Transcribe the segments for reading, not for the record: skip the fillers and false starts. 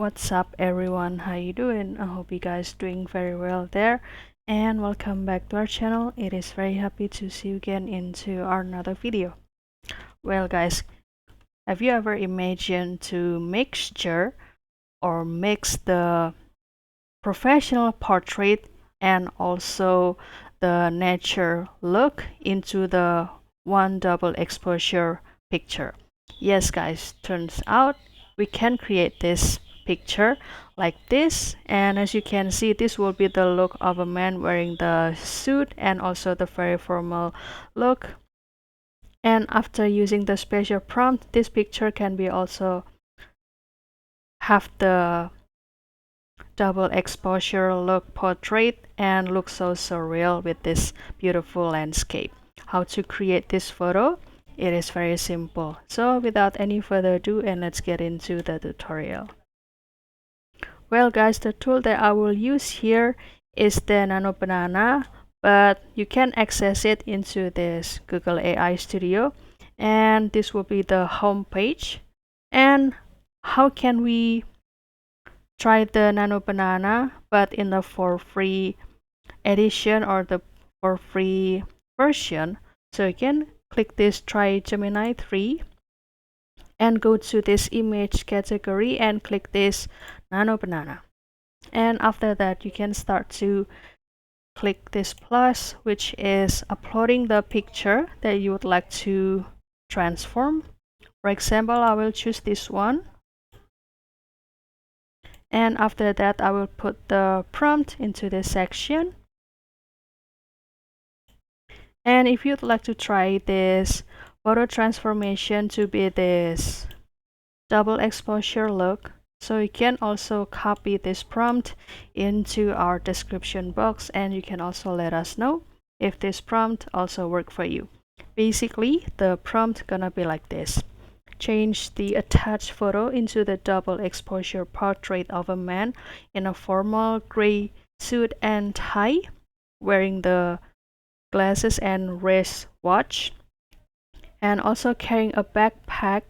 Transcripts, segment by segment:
What's up everyone, how you doing? I hope you guys doing very well there, and welcome back to our channel. It is very happy to see you again into our another video. Well guys, have you ever imagined to mixture or mix the professional portrait and also the nature look into the one double exposure picture? Yes guys, turns out we can create this picture like this, and as you can see, this will be the look of a man wearing the suit and also the very formal look. And after using the special prompt, this picture can be also have the double exposure look portrait and look so surreal with this beautiful landscape. How to create this photo? It is very simple. So without any further ado, and let's get into the tutorial. Well guys, the tool that I will use here is the Nano Banana, but you can access it into this Google AI Studio, and this will be the home page. And how can we try the Nano Banana but in the for free edition or the for free version? So you can click this try Gemini 3 and go to this image category and click this Nano Banana. And after that, you can start to click this plus, which is uploading the picture that you would like to transform. For example, I will choose this one. And after that, I will put the prompt into this section. And if you'd like to try this photo transformation to be this double exposure look, so you can also copy this prompt into our description box, and you can also let us know if this prompt also work for you. Basically, the prompt gonna be like this. Change the attached photo into the double exposure portrait of a man in a formal gray suit and tie, wearing the glasses and wrist watch, and also carrying a backpack,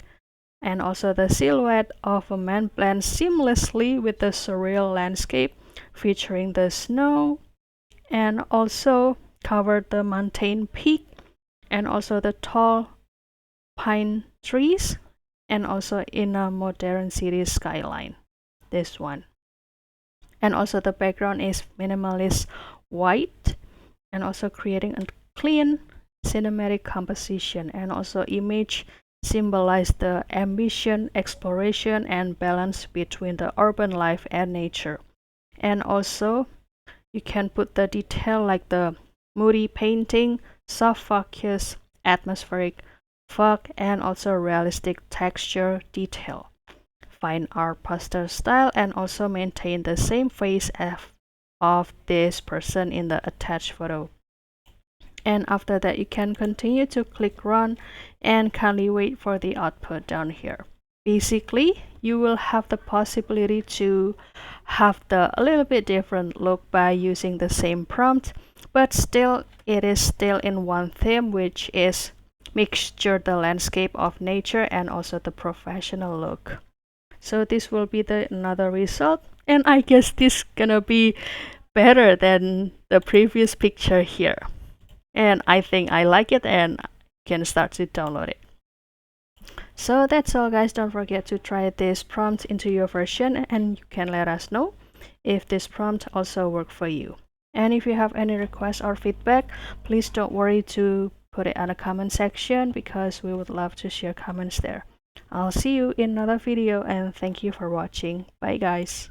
and also the silhouette of a man blends seamlessly with the surreal landscape featuring the snow, and also covered the mountain peak and also the tall pine trees, and also in a modern city skyline, this one. And also the background is minimalist white, and also creating a clean cinematic composition, and also image symbolize the ambition, exploration, and balance between the urban life and nature. And also you can put the detail like the moody painting, soft focus, atmospheric fog, and also realistic texture detail. Fine art poster style, and also maintain the same face of this person in the attached photo. And after that, you can continue to click run and kindly wait for the output down here. Basically, you will have the possibility to have the a little bit different look by using the same prompt, but still it is still in one theme, which is mixture the landscape of nature and also the professional look. So this will be the another result, and I guess this gonna be better than the previous picture here. And I think I like it and can start to download it. So that's all guys, don't forget to try this prompt into your version, and you can let us know if this prompt also work for you. And if you have any requests or feedback, please don't worry to put it on the comment section, because we would love to share comments there. I'll see you in another video, and thank you for watching. Bye guys.